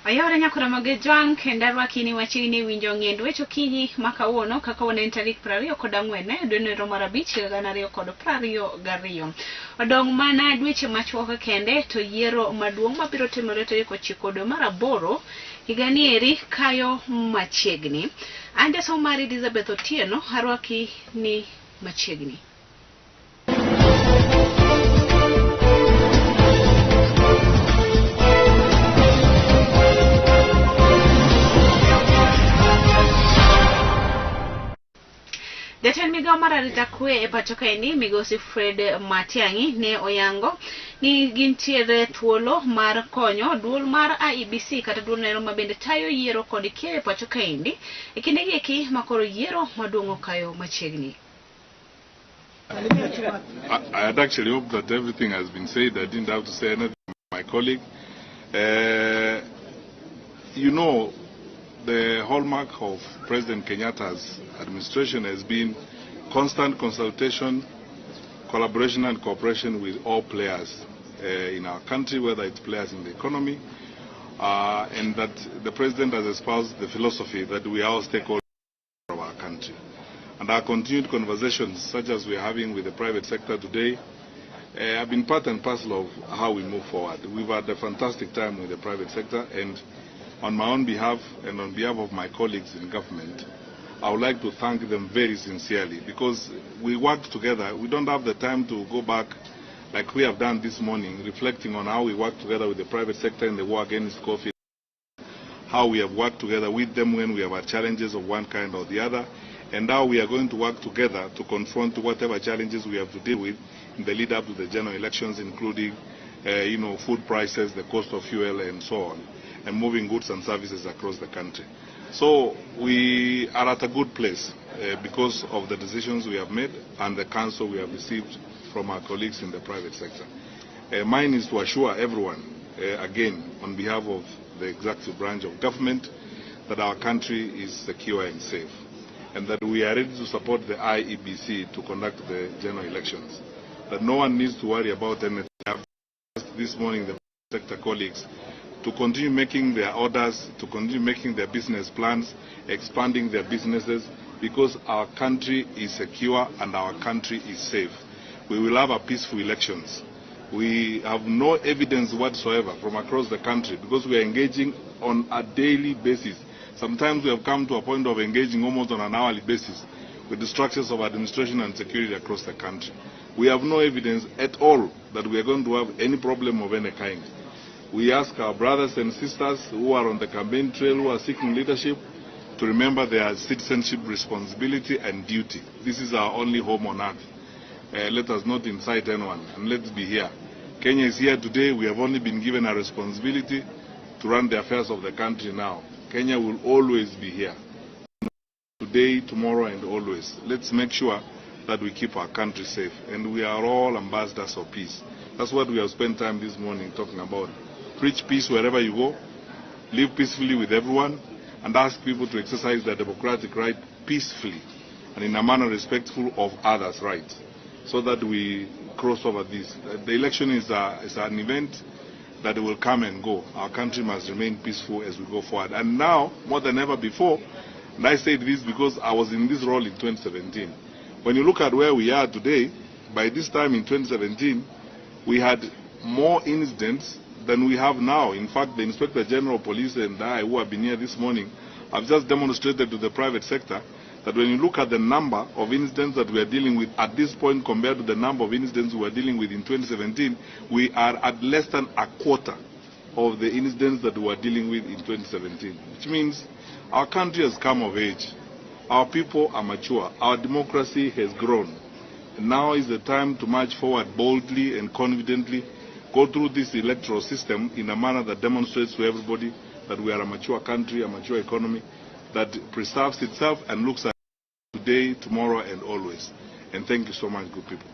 Ayora nyakura magejwang kendarwa kini wachini winjo ng'endo wecho kinyi makawuono kaka wonen tarik 24 dwe no marabich 2022. Odong' mana dweche machuok kende to yiero maduong' mabiro timore tarik 9 dwe mar aboro higani eri kayo machiegni. Ande somari Elizabeth Otieno harwaki ni machiegni. Jatend migao mar arita kwe e pacho kaendi migosi Fred Matiang'i ne oyango ni gintiere thuolo mar konyo duol mar IEBC kata duol nero mabende tayo yiero kod keyo e pacho kaendi e kinde gieki makoro yiero maduong' okayo machiegni. I had actually hoped that everything has been said. I didn't have to say anything to my colleague. You know, the hallmark of President Kenyatta's administration has been constant consultation, collaboration and cooperation with all players in our country, whether it's players in the economy, and that the President has espoused the philosophy that we are all stakeholders of our country. And our continued conversations, such as we are having with the private sector today, have been part and parcel of how we move forward. We've had a fantastic time with the private sector, and on my own behalf and on behalf of my colleagues in government, I would like to thank them very sincerely because we work together. We don't have the time to go back like we have done this morning, reflecting on how we work together with the private sector in the war against COVID, how we have worked together with them when we have had challenges of one kind or the other, and how we are going to work together to confront whatever challenges we have to deal with in the lead up to the general elections, including food prices, the cost of fuel, and so on, and moving goods and services across the country. So we are at a good place because of the decisions we have made and the counsel we have received from our colleagues in the private sector. Mine is to assure everyone, again, on behalf of the executive branch of government, that our country is secure and safe, and that we are ready to support the IEBC to conduct the general elections. That no one needs to worry about anything. I have asked this morning the sector colleagues to continue making their orders, to continue making their business plans, expanding their businesses, because our country is secure and our country is safe. We will have a peaceful elections. We have no evidence whatsoever from across the country because we are engaging on a daily basis. Sometimes we have come to a point of engaging almost on an hourly basis with the structures of administration and security across the country. We have no evidence at all that we are going to have any problem of any kind. We ask our brothers and sisters who are on the campaign trail, who are seeking leadership, to remember their citizenship responsibility and duty. This is our only home on earth. Let us not incite anyone, and let's be here. Kenya is here today. We have only been given a responsibility to run the affairs of the country now. Kenya will always be here. Today, tomorrow, and always. Let's make sure that we keep our country safe. And we are all ambassadors of peace. That's what we have spent time this morning talking about. Preach peace wherever you go, live peacefully with everyone, and ask people to exercise their democratic right peacefully and in a manner respectful of others' rights, so that we cross over this. The election is an event that will come and go. Our country must remain peaceful as we go forward. And now, more than ever before, and I said this because I was in this role in 2017. When you look at where we are today, by this time in 2017, we had more incidents than we have now. In fact, the Inspector General of Police and I, who have been here this morning, have just demonstrated to the private sector that when you look at the number of incidents that we are dealing with at this point compared to the number of incidents we were dealing with in 2017, we are at less than a quarter of the incidents that we were dealing with in 2017, which means our country has come of age. Our people are mature. Our democracy has grown. And now is the time to march forward boldly and confidently, go through this electoral system in a manner that demonstrates to everybody that we are a mature country, a mature economy, that preserves itself and looks at today, tomorrow, and always. And thank you so much, good people.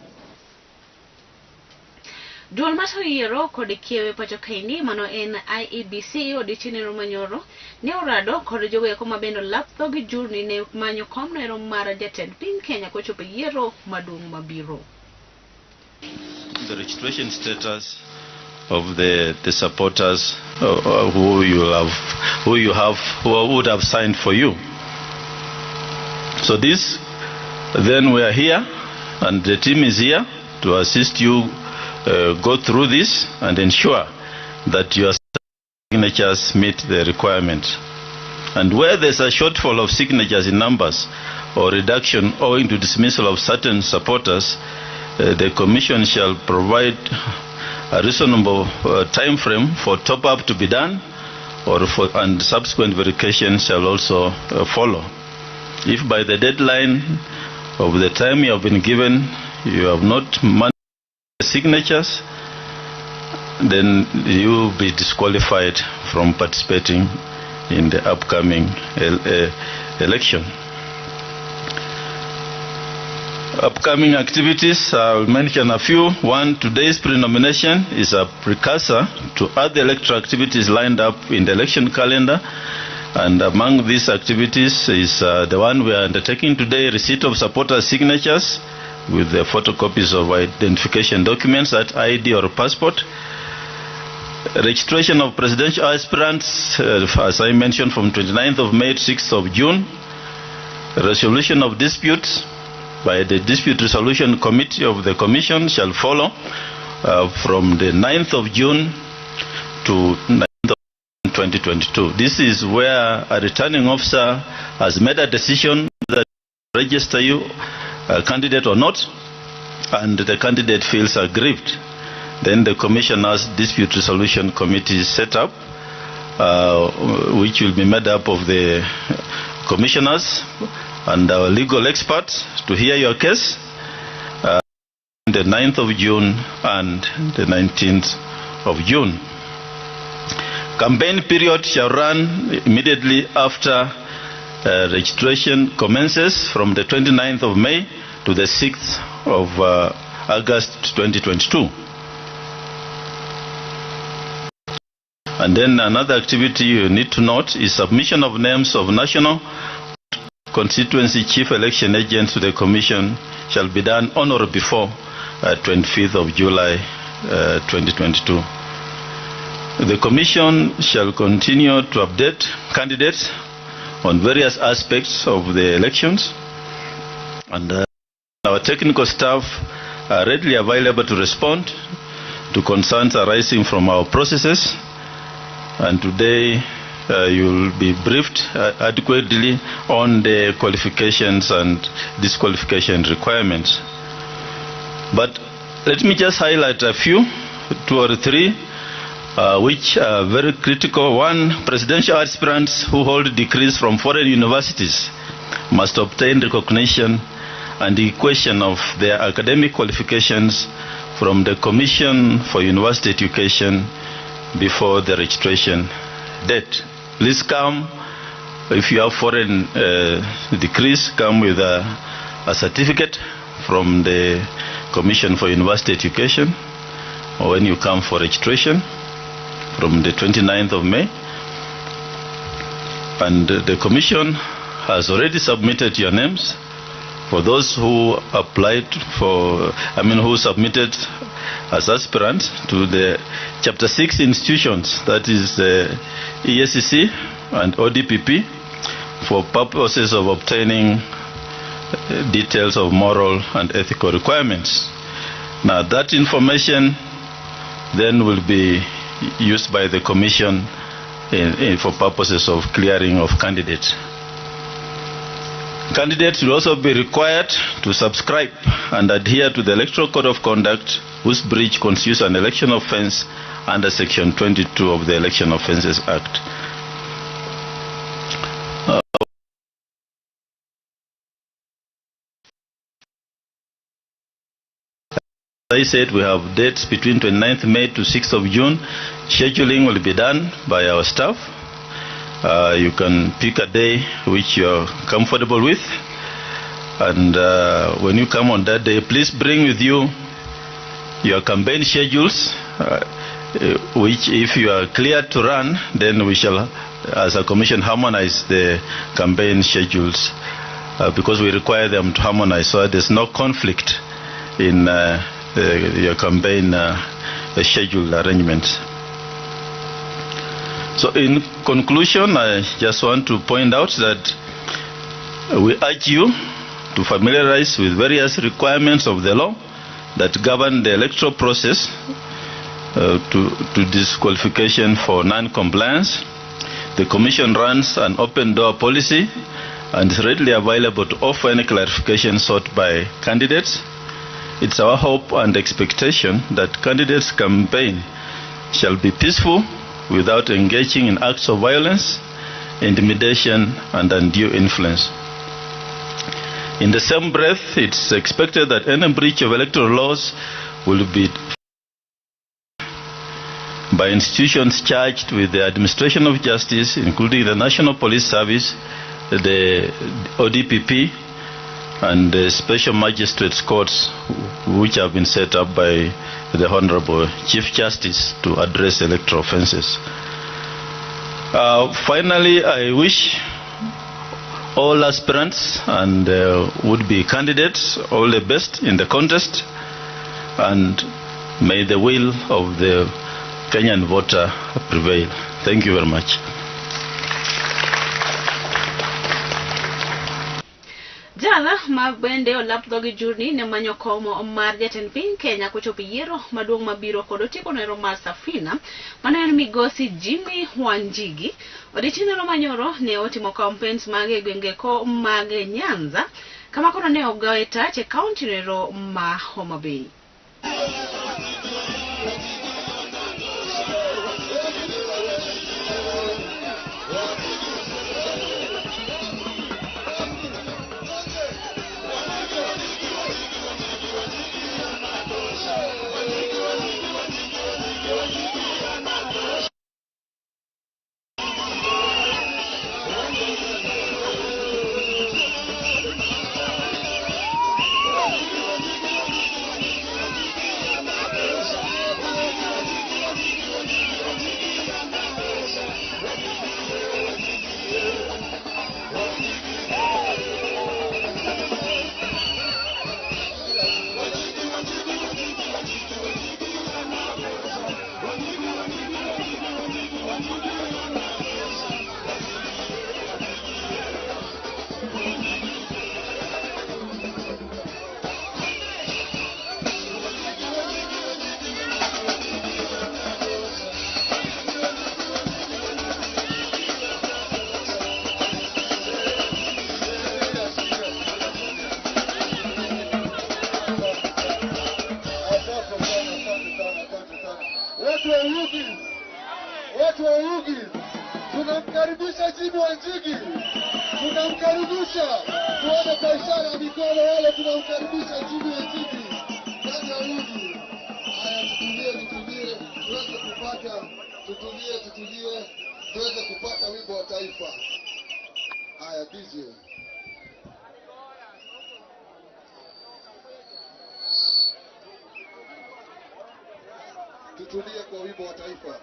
Duol mato yiero kod kiewe pacho kaendi mano en IEBC odiochieng' manyoro ne orado kod joweko mabendo laptho gi jurni ne manyo kom nero mar jatend piny Kenya kochopo yiero maduong' mabiro. The registration status of the supporters who would have signed for you. So this, then we are here, and the team is here to assist you go through this and ensure that your signatures meet the requirement. And where there's a shortfall of signatures in numbers or reduction owing to dismissal of certain supporters, the Commission shall provide a reasonable time frame for top-up to be done, and subsequent verification shall also follow. If by the deadline of the time you have been given, you have not managed the signatures, then you will be disqualified from participating in the upcoming election. Upcoming activities, I'll mention a few. One, today's pre-nomination is a precursor to other electoral activities lined up in the election calendar. And among these activities is the one we are undertaking today, receipt of supporters' signatures with the photocopies of identification documents, that ID or passport. Registration of presidential aspirants, as I mentioned, from 29th of May to 6th of June. Resolution of disputes by the Dispute Resolution Committee of the Commission shall follow from the 9th of June to 9th of 2022. This is where a returning officer has made a decision that register you a candidate or not, and the candidate feels aggrieved. Then the Commissioner's Dispute Resolution Committee is set up, which will be made up of the commissioners and our legal experts to hear your case the 9th of June and the 19th of June. Campaign period shall run immediately after registration commences from the 29th of May to the 6th of August 2022. And then another activity you need to note is submission of names of national constituency chief election agents to the Commission shall be done on or before 25th of July 2022. The Commission shall continue to update candidates on various aspects of the elections, and our technical staff are readily available to respond to concerns arising from our processes. And today you will be briefed adequately on the qualifications and disqualification requirements. But let me just highlight a few, 2 or 3, which are very critical. One, presidential aspirants who hold degrees from foreign universities must obtain recognition and equation of their academic qualifications from the Commission for University Education before the registration date. Please come, if you have foreign degrees, come with a certificate from the Commission for University Education, or when you come for registration from the 29th of May. And the Commission has already submitted your names for those who applied for, who submitted as aspirants to the Chapter 6 institutions, that is the ESCC and ODPP, for purposes of obtaining details of moral and ethical requirements. Now that information then will be used by the Commission for purposes of clearing of candidates. Candidates will also be required to subscribe and adhere to the Electoral Code of Conduct, whose breach constitutes an election offense under Section 22 of the Election Offences Act. As I said, we have dates between 29th May to 6th of June. Scheduling will be done by our staff. You can pick a day which you're comfortable with, and when you come on that day, please bring with you your campaign schedules, which if you are cleared to run, then we shall, as a Commission, harmonize the campaign schedules, because we require them to harmonize so that there's no conflict in your campaign scheduled arrangements. So in conclusion, I just want to point out that we urge you to familiarize with various requirements of the law that govern the electoral process to disqualification for non-compliance. The Commission runs an open-door policy and is readily available to offer any clarification sought by candidates. It's our hope and expectation that candidates' campaign shall be peaceful without engaging in acts of violence, intimidation, and undue influence. In the same breath, it's expected that any breach of electoral laws will be by institutions charged with the administration of justice, including the National Police Service, the ODPP, and the special magistrates courts which have been set up by the Honorable Chief Justice to address electoral offenses. Finally, I wish all aspirants and would-be candidates all the best in the contest, and may the will of the Kenyan voter prevail. Thank you very much. Jala mabende olapdhogi jurni ne manyo komo mar jatend piny Kenya kochopo yiero maduong' mabiro kod otieko nero mar Safina mane en migosi Jimmy Wanjigi. Odiochieng' manyoro ne otimo campaigns mage gwenge ko mage Nyanza kama koro ne ogoye tach e kaunti nero ma Homa Bay. Watu wa Ugi, tunamkaribisha Jimmy Wanjigi, tunamkaribisha, tuone kwa ishara ya mikono wale tunamkaribisha Jimmy Wanjigi ndani ya Ugi. Haya, tutulie, tuweze kupata, tuweze kupata wimbo wa taifa. Haya, DJ. Tutulie kwa wimbo wa taifa.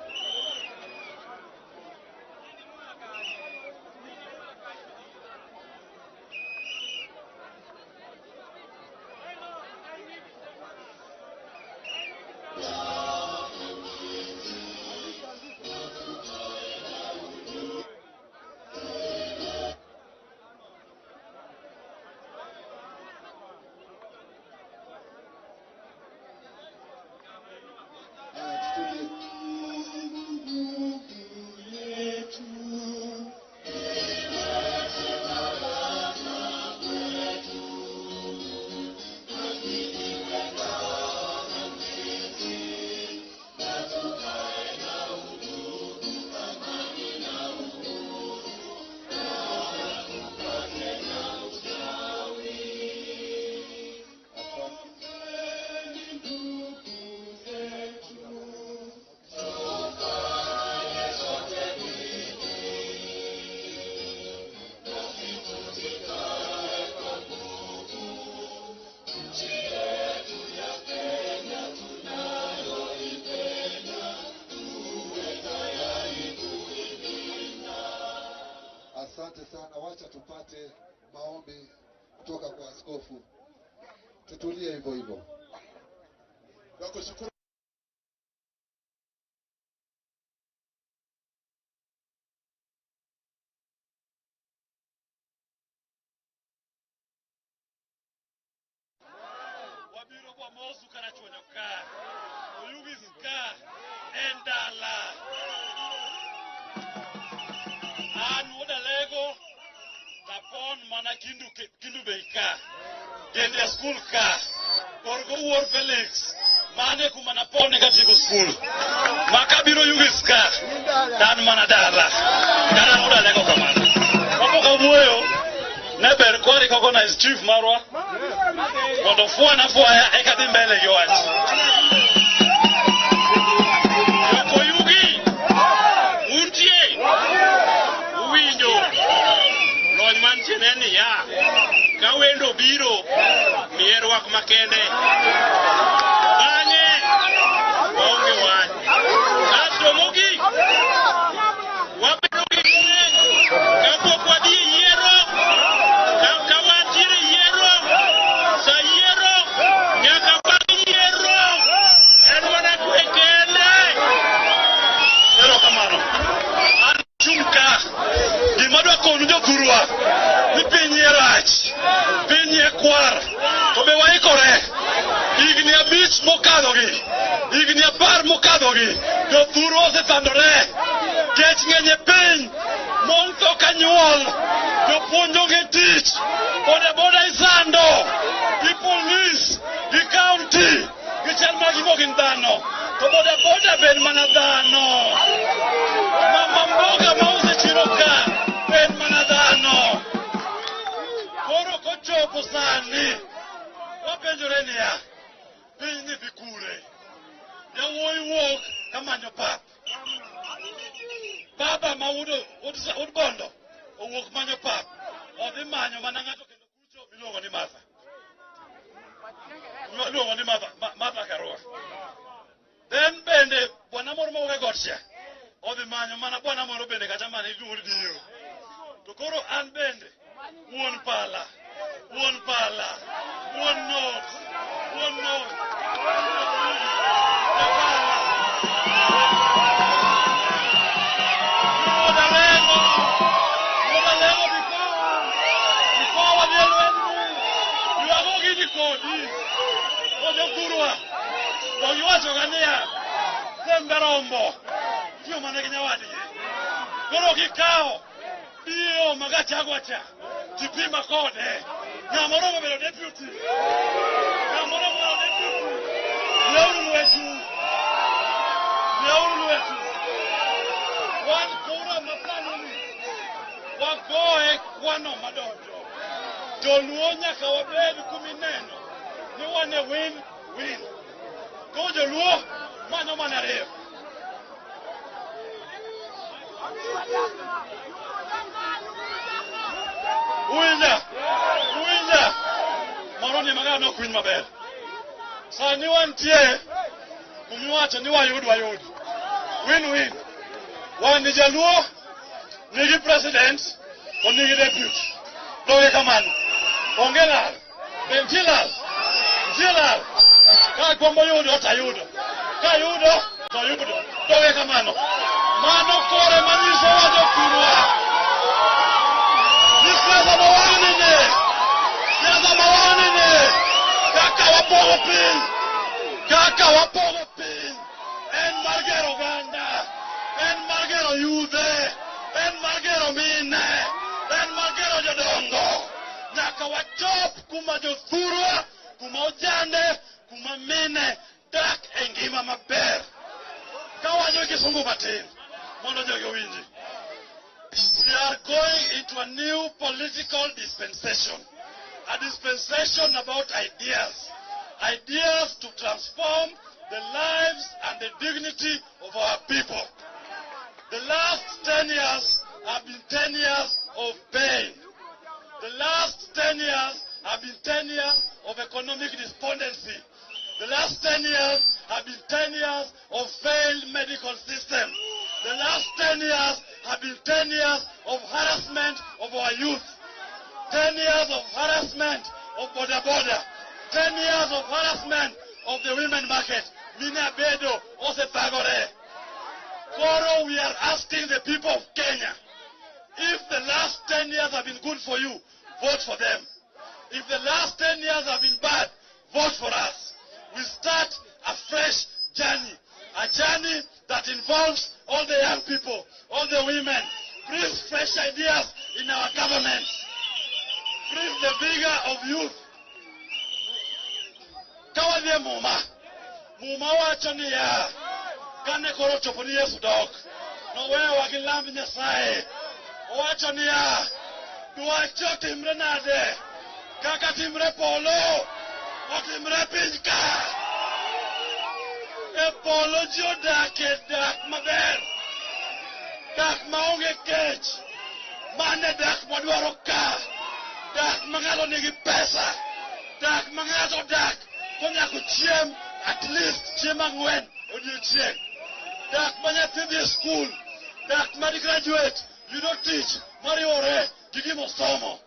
Asante sana, wacha tupate maombi kutoka kwa askofu. Tutulie hivyo hivyo. Nakushukuru. Amosu karachuonyo ka. Oyugis ka. Endala. Woda lego. Tapon mana kindu beika. Gende school ka. Korgo war Felix. Mane kumana pon negativo school. Makabiro yugis ka. Dan mana dala. Gara woda lego kamana. Wapoka buoyo. Neber kwari organize chief marwa. Kondo fuwa na fuwa ya ekadi mbele yoachi. Yoko yugi. Untie. Uwinyo. Lonyman cheneni ya. Kawendo biro. Miero wak makende. Banye. Waunge wany. Asto mogi. Wabedo gikune. Kapo kwa di yero. Kawatire yero. Sa yero. Nyaka bagi yero. Enwana kwekele. Ero kamano. Chumka. Gimadwa konu jopurwa. Ni pinye rach. Pinye kwar. Tobe waikore. Igni abich mokadogi. Igni apar mokadogi. Jopurwa se tandore. Kech ngenye piny. Monto kanyuol. Jopuonjo gi tich. Boda isando. Gi police. Gi county. Gi chal magimo gin dhano. To boda ben mana dhano. Mama mboga mauze chiro ka. Ben mana dhano. Koro kochopo sani. Wapenjore niya. Piny ni bikure. Yawuoyi wuok kamanyo pap. Baba maudo bondo. Owuok manyo pap. Odhi manyo mana ng'ato kendo kucho miluongo ni Martha. Miluongo ni Martha Karua. Then bende bwana moro mawuok e Gotcha. Odhi manyo mana bwana moro bende kata mana iluongo ni Dio. To koro an bende wuon pala. Wuon not. Oyiwacho gania semberombo tio manegi nyawadgi koro gikao dio magachagwacha tipima kode nyamoro bedo deputy leuru wetu wan kura masanoni wagoe kwano madonjo joluo nyaka wabed kumineno ni wane win ko joluo manyo mana reyo Uwinja maroni magano no kwiny maber sani wantie kumiwacho ni wayud win wan ni jaluo nigi president to nigi deputy doge kamano onge lal bentilal ka gombo yudo tayudo ka yudo to yudo doge kamano mano kore manyiso wajo kurwa Siasa mawani ne kaka wapogo piny en margero ganda en margero yudhe en margero mine en margero jodongo nyaka wachop kuma jothurwa kuma ojande kuma mine dak e ngima maber kawacho kisungu matin mondo jogi owinji. We are going into a new political dispensation. A dispensation about ideas to transform the lives and the dignity of our people. The last 10 years have been 10 years of pain. The last 10 years have been 10 years of economic despondency. The last 10 years have been 10 years of failed medical system. The last 10 years have been 10 years of harassment of our youth. 10 years of harassment of border. 10 years of harassment of the women market. Mina Bedo, Ose Pagore. Koro, we are asking the people of Kenya, if the last 10 years have been good for you, vote for them. If the last 10 years have been bad, vote for us. we start a fresh journey. A journey that involves all the young people, all the women. Brings fresh ideas in our government. Brings the vigor of youth. Kawadie muma. Muma wachoni ya. Kane koro choponi Yesu dok. No we wakilambi nyasaye. Wachoni ya. Duwacho timre nade. Kaka timre polo. Watimre pinjka. E polo jio dake dak maber. Dak maonge kech. Mane dak madwaro ka. Dak mangalo nigi pesa. Dak mangato dak. Konyako chiem. At least chiem angwen. Odiochieng. Dak manyathi dhi school. Dak madi graduate. You don't teach. Mariore. Gigimo somo.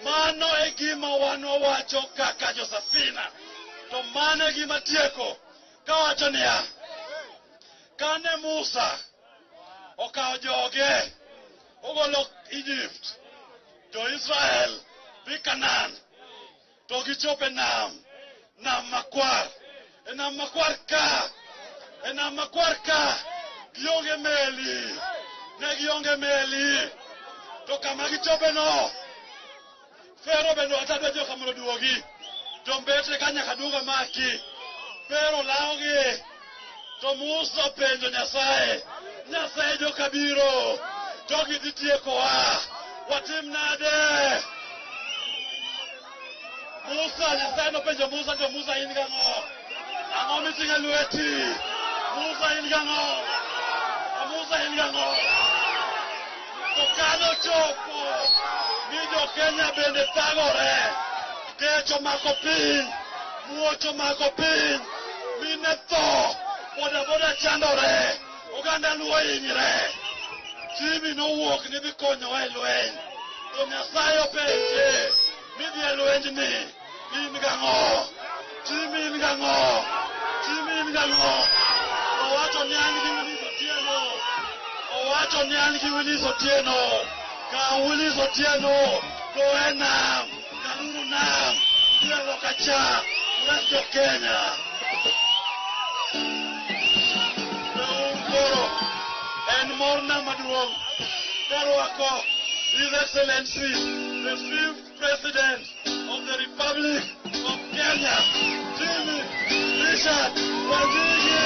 Mano e gima wano wacho kaka Josefina. To mano e gima tieko. Kawacho niya. Kane Musa okao joge ogolo Egypt to Israel dhi Canaan to gichope nam makwar nam makwar ka gionge meli ne gionge meli to kama gichope no Fero bendo atadwa joka mondo duogi to mbete kanya kaduga maki Fero laogi to Musa penjo Nyasaye joka biro jogi dhitieko watim nade Musa Nyasaye no penjo Musa to Musa in gang'o ang'o miting'o lweti Musa in gang'o Musa in gang'o to kano chopo ni jo Kenya bende thagore kech omako piny muoch omako piny mine tho boda chandore oganda luo hinyre Jimmy nowuok ni dhi konyowa e lweny to Nyasaye openje ni dhi e lweny ni in gang'o Jimmy in gang'o owacho ni an gi Willis Otieno ka Willis Otieno go e nam kanuru nam diego kacha resto Kenya en morna maduong Karuako His Excellency the 5th President of the Republic of Kenya Jimmy Richard Wanjigi.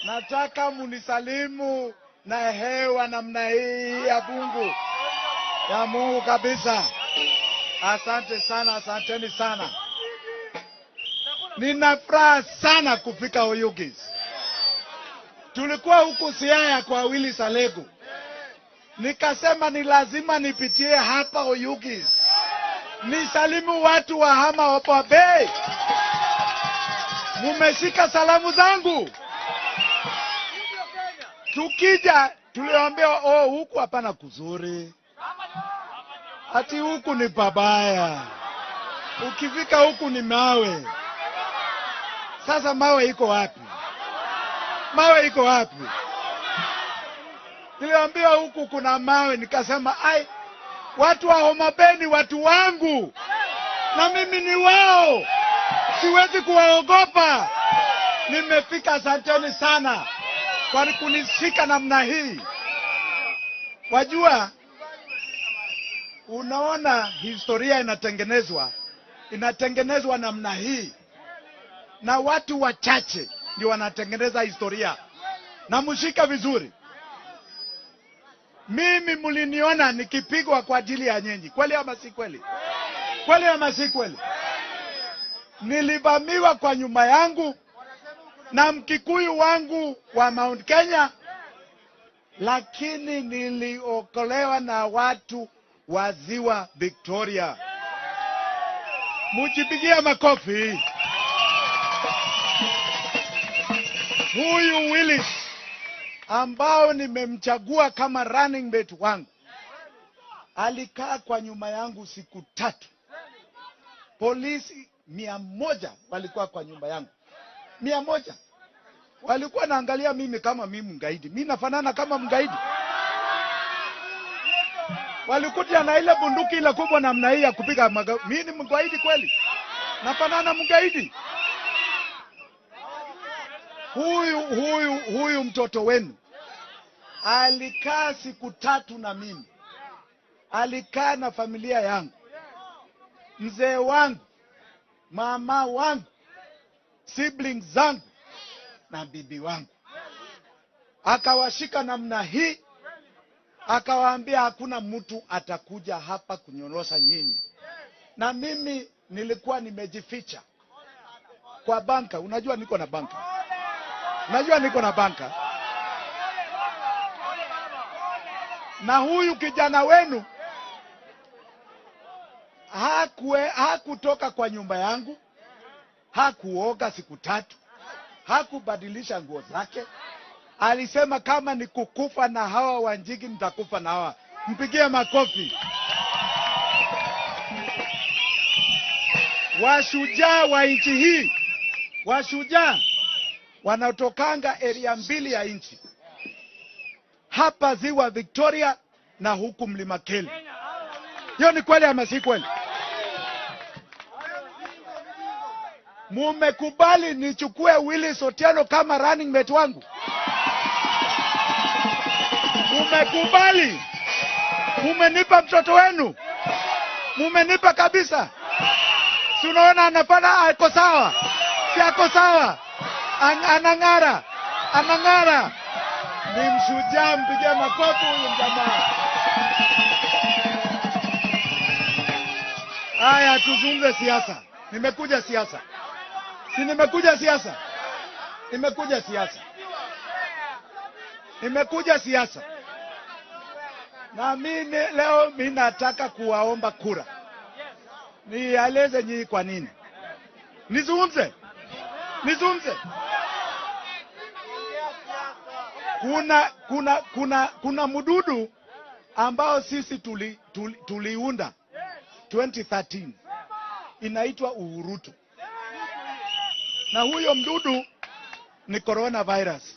Nataka munisalimu na hewa namna hii ya Mungu. Ya Mungu kabisa. Asante sana, asanteni sana. Nina furaha sana kufika Oyugis. Tulikuwa huku Siaya kwa Willy Salego. Nikasema ni lazima nipitie hapa Oyugis. Nisalimu watu wa Hama Homa Bay. Mumeshika salamu zangu. Tukija tuliambia huku hapana kuzuri. Ati huku ni babaya. Ukifika huku ni mawe. Sasa mawe iko wapi? Mawe iko wapi? Tuliambia huku kuna mawe, nikasema watu wa Homa Bay ni watu wangu. Na mimi ni wao. Siwezi kuwaogopa. Nimefika, asanteni sana kwa kunishika namna hii. Unaona historia inatengenezwa namna hii, na watu wachache ndio wanatengeneza historia, na mshika vizuri. Mimi mliniona nikipigwa kwa ajili ya nyinyi, kweli ama si kweli? Kweli ama si kweli? Nilivamiwa kwa nyumba yangu na Mkikuyu wangu wa Mount Kenya, lakini niliokolewa na watu wa Ziwa Victoria. Mujipigie makofi. Huyu Willis ambao nimemchagua kama running mate wangu alikaa kwa nyuma yangu siku 3. Polisi 100 walikuwa kwa nyumba yangu. 100 walikuwa naangalia mimi kama mimi mgaidi. Mimi nafanana kama mgaidi. Walikuja na ile bunduki ile kubwa namna hii ya kupiga mimi ni mgaidi kweli? Nafanana mgaidi? Huyu mtoto wenu alikaa siku 3 na mimi. Alikaa na familia yangu, mzee wangu, mama wangu, siblings zangu na bibi wangu. Akawashika namna hii, akawaambia hakuna mtu atakuja hapa kunyorosha nyinyi. Na mimi nilikuwa nimejificha kwa banka. Unajua niko na banka. Na huyu kijana wenu hakutoka kwa nyumba yangu, hakuoga siku 3, hakubadilisha nguo zake. Alisema kama ni kukufa na hawa Wanjigi nitakufa na hawa. Mpigie makofi. Washujaa wa nchi hii, washujaa wanatokanga area 2 ya nchi. Hapa Ziwa Victoria na huku Mlima Kenya. Hiyo ni kweli ama si kweli? Mumekubali nichukue Willis Otieno kama running mate wangu? Mumekubali? Mumenipa mtoto wenu? Mumenipa kabisa? Si unaona anafanya ako sawa? Si ako sawa? Anang'ara. Ni mshujaa, mpigie makofi huyu jamaa. Haya, tuzungumze siasa. Nimekuja siasa. Si nimekuja siasa? Nimekuja siasa. Na mimi leo nataka kuwaomba kura. Nieleze nyinyi kwa nini. Nizungumze. Kuna mdudu ambao sisi tuliunda 2013. Inaitwa uhurutu. Na huyo mdudu ni coronavirus.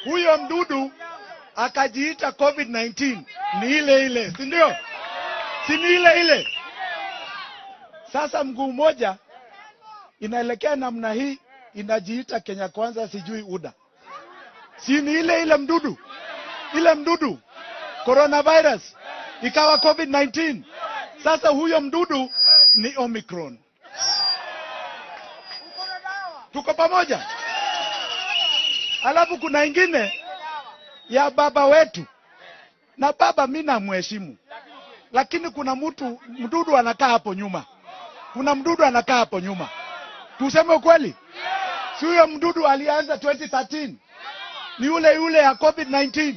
Huyo mdudu akajiita COVID-19. Ni ile, si ndio? Si ni ile. Sasa mguu mmoja inaelekea namna hii, inajiita Kenya Kwanza sijui UDA. Si ni ile mdudu? Ile mdudu coronavirus ikawa COVID-19. Sasa huyo mdudu ni Omicron. Tuko pamoja? Alafu kuna ingine ya baba wetu. Na baba mimi namheshimu. Lakini kuna mdudu anakaa hapo nyuma. Tuseme ukweli. Si huyo mdudu alianza 2013. Ni yule ya COVID-19.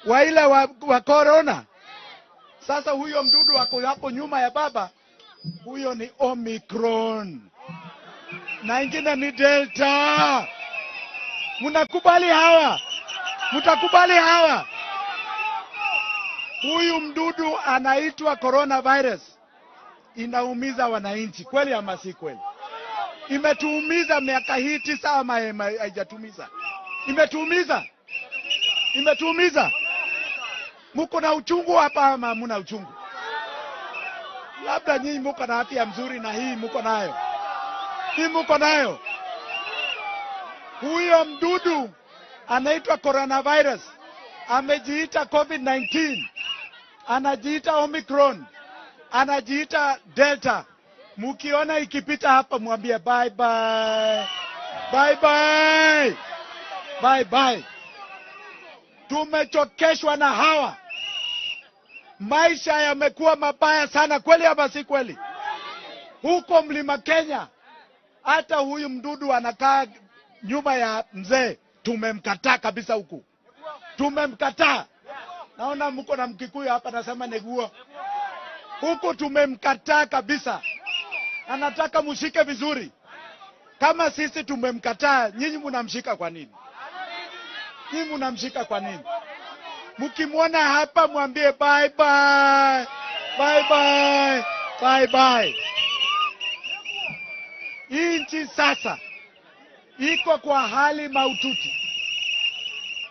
Wa ile wa corona. Sasa huyo mdudu wako hapo nyuma ya baba. Huyo ni Omicron. Na ingine ni Delta. Mtakubali hawa. Huyu mdudu anaitwa coronavirus. Inaumiza wananchi. Kweli ama si kweli? Imetuumiza miaka hii 9 ama haijatumiza? Imetuumiza. Muko na uchungu hapa ama hamuna uchungu? Labda nyinyi muko na afya mzuri na hii muko nayo. Huyo mdudu anaitwa coronavirus, amejiita COVID-19, anajiita Omicron, anajiita Delta. Mukiona ikipita hapa mwambie bye bye. Bye bye. Bye bye. Tumechokeshwa na hawa. Maisha yamekuwa mabaya sana, kweli ama si kweli? Huko Mlima Kenya, hata huyu mdudu anakaa nyuma ya mzee, tumemkataa kabisa huku. Tumemkataa. Naona mko na Mkikuyu hapa nasema neguo. Huku tumemkataa kabisa. Anataka mshike vizuri. Kama sisi tumemkataa, nyinyi mnamshika kwa nini? Nyinyi mnamshika kwa nini? Mkimwona hapa mwambie bye bye. Bye bye. Bye bye. Hii nchi sasa iko kwa hali mahututi.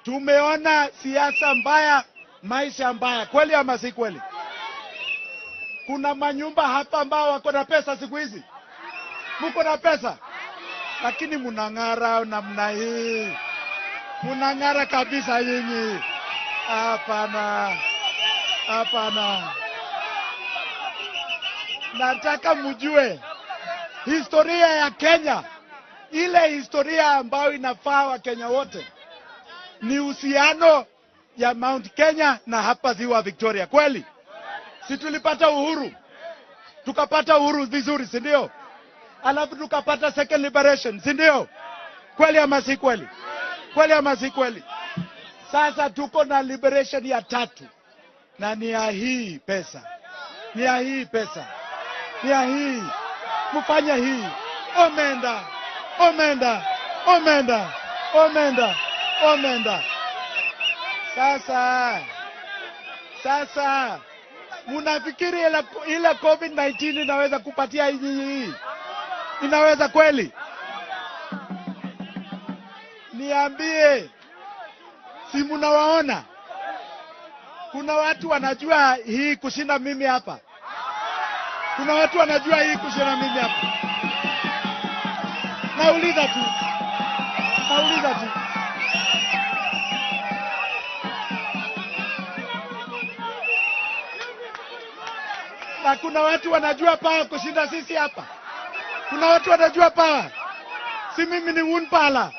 Tumeona siasa mbaya, maisha mbaya. Kweli ama si kweli? Kuna manyumba hapa ambao wako na pesa siku hizi. Mko na pesa. Lakini mnang'ara namna hii. Mnang'ara kabisa nyinyi. Hapana. Hapana. Nataka mjue historia ya Kenya, ile historia ambayo inafaa wa Kenya wote, ni uhusiano ya Mount Kenya na hapa Ziwa Victoria. Kweli? Si tulipata uhuru? Tukapata uhuru vizuri, si ndio? Alafu tukapata second liberation, si ndio? Kweli ama si kweli? Kweli ama si kweli? Sasa tuko na liberation ya 3. Na ni ya hii pesa. Ni ya hii pesa. Ni ya hii. Mfanye hii. Omenda. Omenda. Omenda. Omenda. Omenda. Sasa munafikiri ile COVID-19 inaweza kupatia hii? Inaweza kweli? Niambie. Si munawaona? Kuna watu wanajua hii kushinda mimi hapa. Kuna watu wanajua hii kushinda mimi hapa. Nauliza tu. Nauliza tu. Na kuna watu wanajua pawa kushinda sisi hapa. Kuna watu wanajua pawa. Si mimi ni unpala.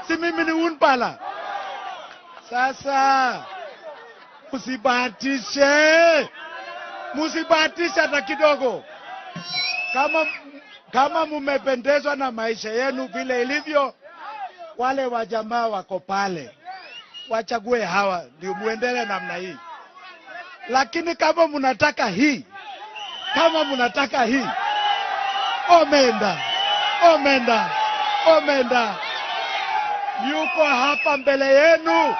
Si mimi ni unpala. Sasa musibahatishe. Musibahatishe hata kidogo. Kama mumependezwa na maisha yenu vile ilivyo, wale wajamaa wako pale, wachague hawa ndio muendelee namna hii. Lakini kama mnataka hii, omenda. Omenda. Omenda. Yuko hapa mbele yenu.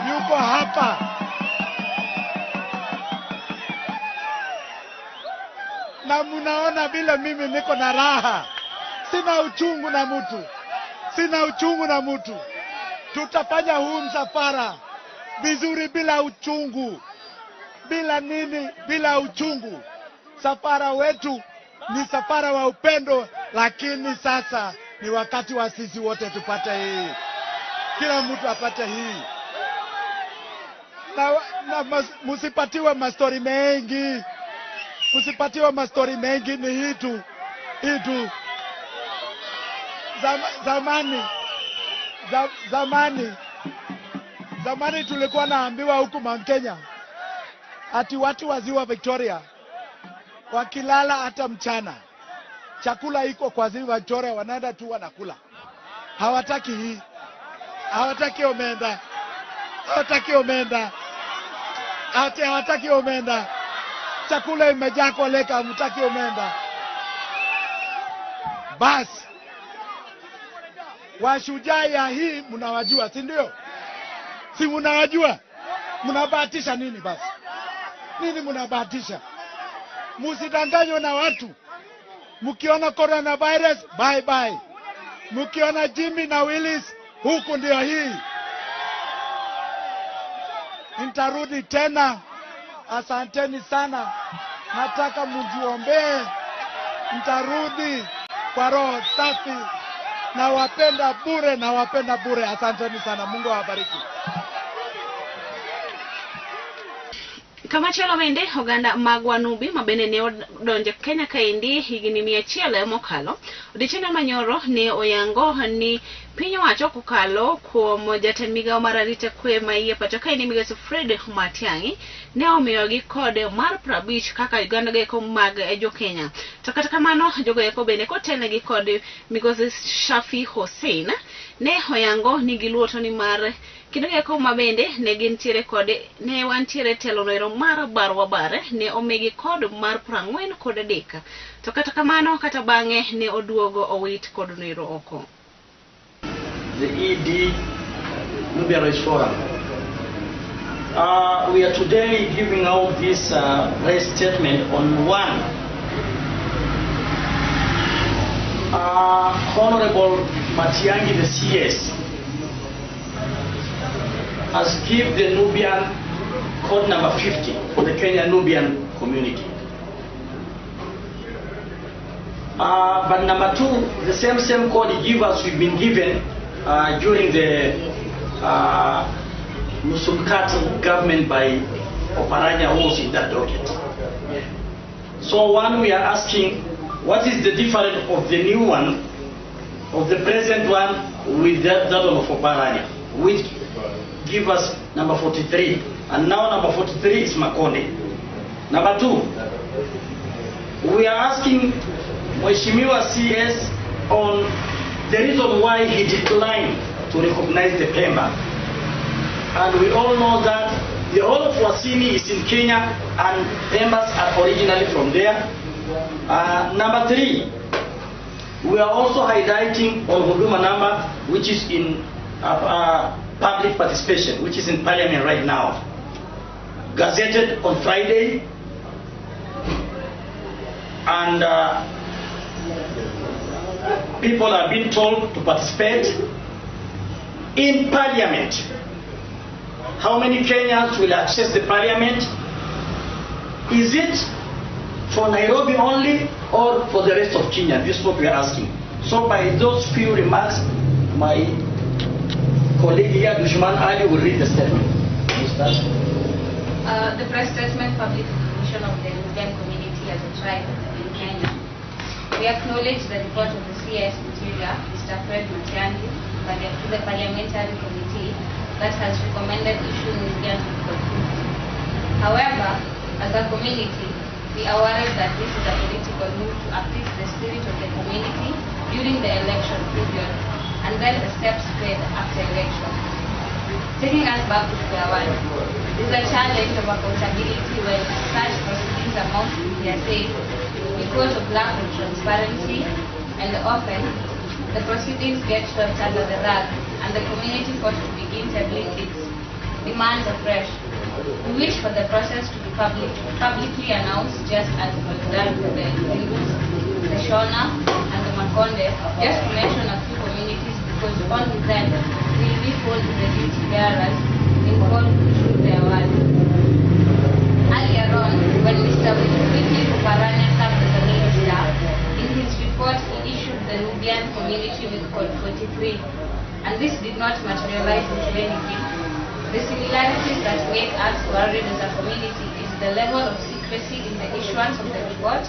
Yuko hapa. Na mnaona vile mimi niko na raha. Sina uchungu na mtu. Sina uchungu na mtu. Tutafanya huu msafara vizuri bila uchungu. Bila nini? Bila uchungu. Safara wetu ni safara wa upendo, lakini sasa ni wakati wa sisi wote tupate hii. Kila mtu apate hii. Na musipatiwe mastori mengi. Musipatiwe mastori mengi, ni hii tu. Hii tu. Zamani tulikuwa naambiwa huku Mount Kenya ati watu wa Ziwa Victoria wakilala hata mchana, chakula iko kwa Ziwa Victoria, wanaenda tu wanakula. Hawataki hii. Hawataki omenda. Hawataki omenda. Hawataki omenda. Chakula imejaa kwa leka, hamtaki omenda. Basi washujaa ya hii mnawajua, si ndio? Si mnawajua? Mnabahatisha nini basi? Nini mnabahatisha? Musidanganywe na watu. Mkiona coronavirus, bye bye. Mkiona Jimmy na Willis, huku ndio hii. Nitarudi tena. Asanteni sana. Nataka mjiombee. Nitarudi kwa roho safi. Nawapenda bure, nawapenda bure. Asanteni sana, Mungu awabariki. Kama chalo bende oganda mag wanubi mabende ne odonjo Kenya kaendi higni 100 mokalo. Odiochieng' manyoro ne oyango ni piny owacho kokalo kuom jatend migawo mar arita kwe ma iye pacho kaendi migawo Fred Matiang'i ne omiyogi kode mar 50 kaka oganda geko mag jo Kenya. To kata kamano jogo eko bende kotelnegi kod migosi Shafi Hussein ne oyango ni giluoto ni mar kendo eko mabende ne gintiere kode ne wantiere telo noero mar barwa bare ne omigi kod mar 43. To kata kamano kata bang'e ne oduogo owit kod noero oko. The ED Nubian Rights Forum. We are today giving out this press statement on one. Honorable Matiang'i, the CS, has given the Nubian code number 50 for the Kenya Nubian community. But number 2, the same code he gave us, we've been given during the Musumkati government by Oparanya, who was in that docket. So one, we are asking, what is the difference of the new one, of the present one, with that one of Oparanya, which give us number 43, and now number 43 is Makonde. Number 2, we are asking Mheshimiwa CS on the reason why he declined to recognize the Pemba. And we all know that the whole of Wasini is in Kenya and Pembas are originally from there. Number 3, we are also highlighting on Huduma number, which is in public participation, which is in Parliament right now. Gazetted on Friday, and people are being told to participate in Parliament. How many Kenyans will access the Parliament? Is it for Nairobi only or for the rest of Kenya? This is what we are asking. So by those few remarks, my colleague here, Dushman Ali, will read the statement. The press statement public recognition of the Nubian community as a tribe in Kenya. We acknowledge the report of the CS Interior, Mr. Fred Matiang'i, to the Parliamentary Committee that has recommended issuing Nubian to the community. However, as a community, we are worried that this is a political move to appease the spirit of the community during the election period, and then the steps taken after election. Taking us back to square one, this is a challenge of accountability when such proceedings amount to hearsay because of lack of transparency, and often the proceedings get swept under the rug and the community forced to begin tabling its demands afresh. We wish for the process to be publicly announced, just as it was done for the Hindus, the Shona and the Makonde, just to mention a few communities, because only then will we hold the duty bearers involved to issue their word. Earlier on, when Mr. Wilfried Oparanya served as a minister, in his report he issued the Nubian community with code 43, and this did not materialize into anything. The similarities that make us worried as a community is the level of secrecy in the issuance of the report,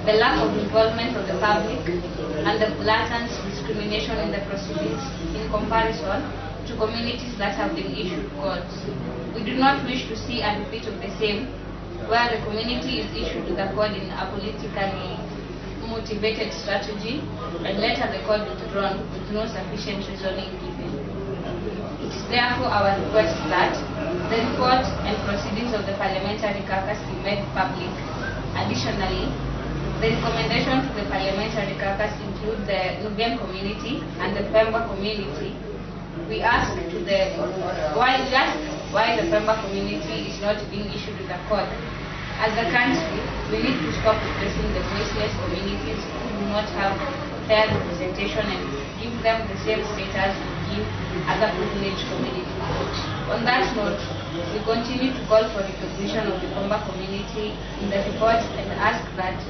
the lack of involvement of the public, and the blatant discrimination in the proceedings in comparison to communities that have been issued codes. We do not wish to see a repeat of the same, where the community is issued the code in a politically motivated strategy, and later the code withdrawn with no sufficient reasoning given. It is therefore our request that the report and proceedings of the Parliamentary Caucus be made public. Additionally, the recommendation to the Parliamentary Caucus include the Nubian community and the Pemba community. We ask why the Pemba community is not being issued with a code. As a country, we need to stop replacing the voiceless communities who do not have fair representation and give them the same status we give other privileged communities. On that note, we continue to call for recognition of the Pemba community in the report and ask that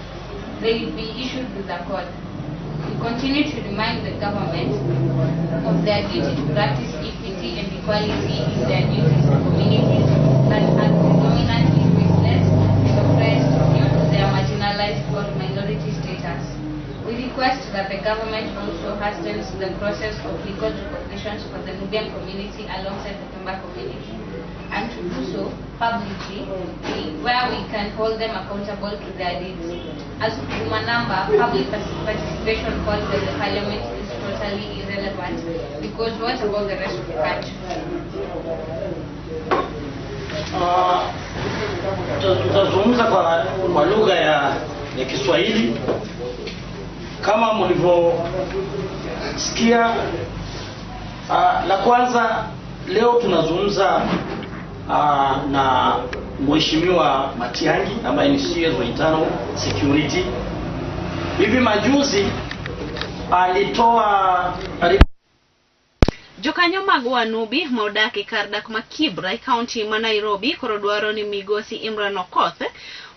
they be issued with a code. We continue to remind the government of their duty to practice equity and equality in their duties to communities that are predominantly faceless and oppressed due to their marginalized or minority status. We request that the government also hastens the process of legal recognition for the Nubian community alongside the Pemba community, and to do so publicly, where we can hold them accountable to their deeds. As Umanamba, public participation called by the parliament is totally irrelevant, because what about the rest of the country? Tutazungumza kwa lugha ya Kiswahili. Kama mlivyosikia, la kwanza leo tunazungumza na Mheshimiwa Matiang'i ambaye ni CS wa Internal Security. Hivi majuzi alitoa Jokanyo mag Wanubi maodake kar dak ma Kibra e kaunti ma Nairobi koro dwaro ni migosi Imran Okoth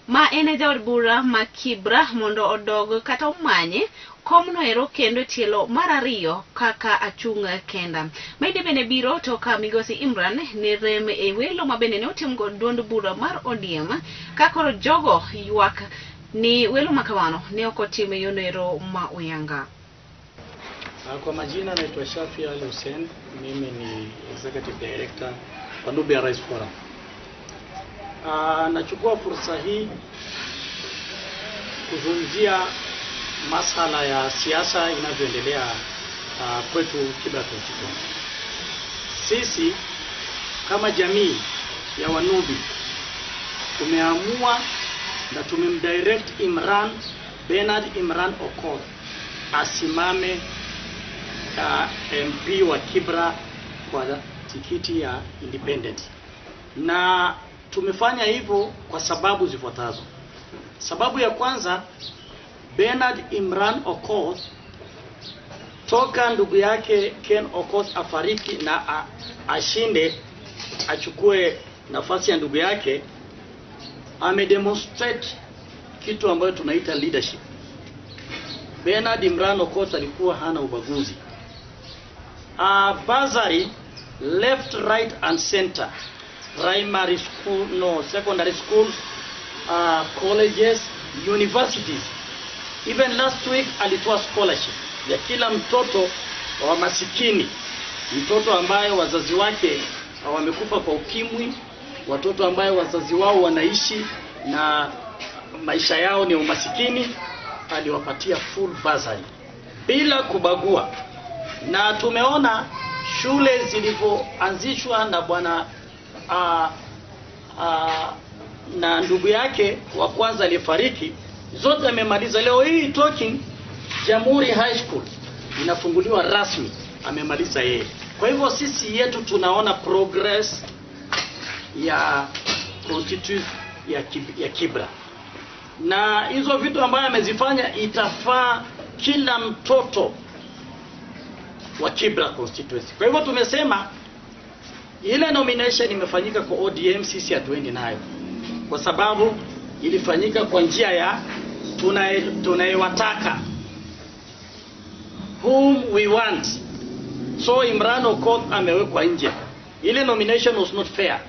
ma ene jaod bura ma Kibra mondo odog kata omanye komno ero kendo tielo mar ariyo kaka achung' kenda. Maide bene biro to ka migosi Imran ne rem e welo ma bene ne otim go duond bura mar ODM ka koro jogo ywak ni welo makawano ne okotime yonero ma uyanga. Kwa majina naitwa Shafi Ali Hussein, mimi ni Executive Director wa Nubia Rice Forum. Nachukua fursa hii kuzungumzia masala ya siasa inavyoendelea kwetu Kibra constituency. Sisi kama jamii ya Wanubi tumeamua na tumemdirect Bernard Imran Okoth asimame MP wa Kibra kwa tikiti ya independent. Na tumefanya hivyo kwa sababu zifuatazo. Sababu ya kwanza, Bernard Imran Okoth toka ndugu yake Ken Okoth afariki na ashinde achukue nafasi ya ndugu yake, amedemonstrate kitu ambayo tunaita leadership. Bernard Imran Okoth alikuwa hana ubaguzi. Bazari, left, right and center, primary school, secondary schools, colleges, universities. Even last week alitoa scholarship ya kila mtoto wa masikini, mtoto ambaye wazazi wake wamekufa kwa ukimwi, watoto ambaye wazazi wao wanaishi na maisha yao ni umasikini, aliwapatia full bursary bila kubagua. Na tumeona shule zilivyoanzishwa na bwana na ndugu yake wa kwanza aliyefariki, zote amemaliza. Leo hii talking Jamhuri High School inafunguliwa rasmi, amemaliza yeye. Kwa hivyo sisi yetu tunaona progress ya constituency ya Kibra, na hizo vitu ambayo amezifanya itafaa kila mtoto wa Kibra constituency. Kwa hivyo tumesema ile nomination imefanyika kwa ODM, sisi hatuendi nayo, kwa sababu ilifanyika kwa njia ya tunayewataka, whom we want. So Imran Okoth amewekwa nje. Ile nomination was not fair.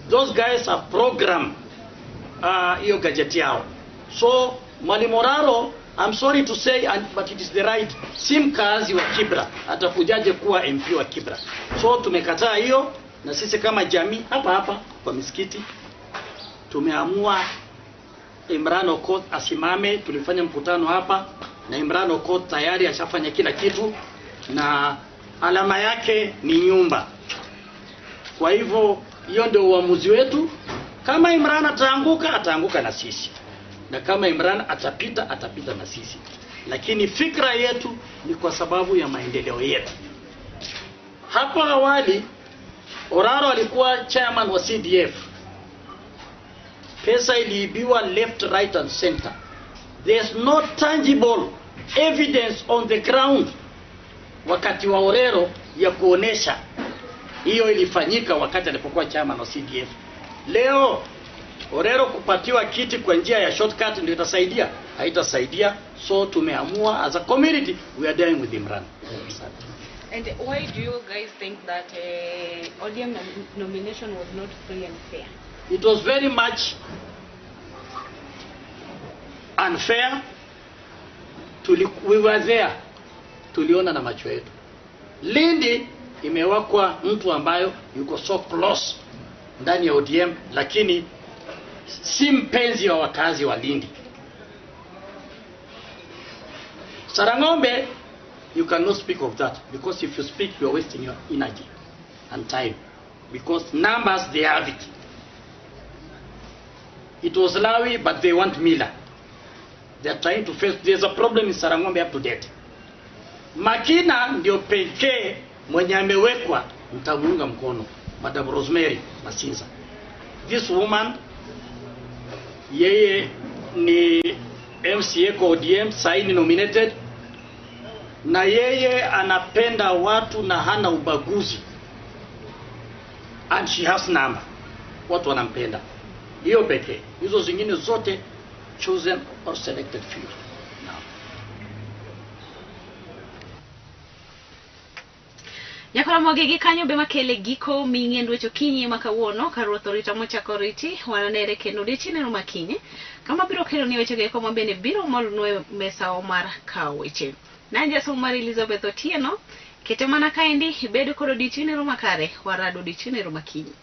Those guys are program hiyo gadget yao. So Mwalimu Oraro, I'm sorry to say, but it is the right, si mkazi wa Kibra atakujaje kuwa MP wa Kibra. So tumekataa hiyo, na sisi kama jamii hapa kwa misikiti tumeamua Imran Okoth asimame. Tulifanya mkutano hapa na Imran Okoth tayari ashafanya kila kitu na alama yake ni nyumba. Kwa hivyo hiyo ndio uamuzi wetu. Kama Imran ataanguka na sisi, na kama Imran atapita na sisi. Lakini fikra yetu ni kwa sababu ya maendeleo yetu. Hapo awali Oraro alikuwa chairman wa CDF. Pesa iliibiwa left, right and center. There's no tangible evidence on the ground wakati wa Orero ya kuonesha hiyo ilifanyika wakati alipokuwa chairman wa CDF. Leo Orero kupatiwa kiti kwa njia ya shortcut ndio itasaidia, haitasaidia. So tumeamua as a community we are dealing with Imran. And why do you guys think that ODM nomination was not free and fair? It was very much unfair. We were there, tuliona na macho yetu. Lindi imewekwa mtu ambayo yuko so close ndani ya ODM, lakini si mpenzi wa wakazi wa Lindi. Sarangombe, you cannot speak of that, because if you speak, you are wasting your energy and time, because numbers, they have it. It was Lawi, but they want Mila. They are trying to face, there's a problem in Sarangombe up to date. Makina ndio pekee mwenye amewekwa mtamuunga mkono, Madam Rosemary Masinza. This woman, yeye ni MCA kwa ODM, saini nominated, na yeye anapenda watu na hana ubaguzi, and she has number, watu wanampenda. Hiyo pekee, hizo zingine zote chosen or selected few. Nyakora mogegi kanyo be makele giko ming'en wecho kinyi makawuono karuoth orita mochako riti wananere kendo odiochieng' makinyi kama biro kelo ni weche geko mabende biro molunwe mesa mar kawo weche. Nanja mar Elizabeth Otieno kete mana kaendi bedo kod odiochieng' makare warado odiochieng' makinyi.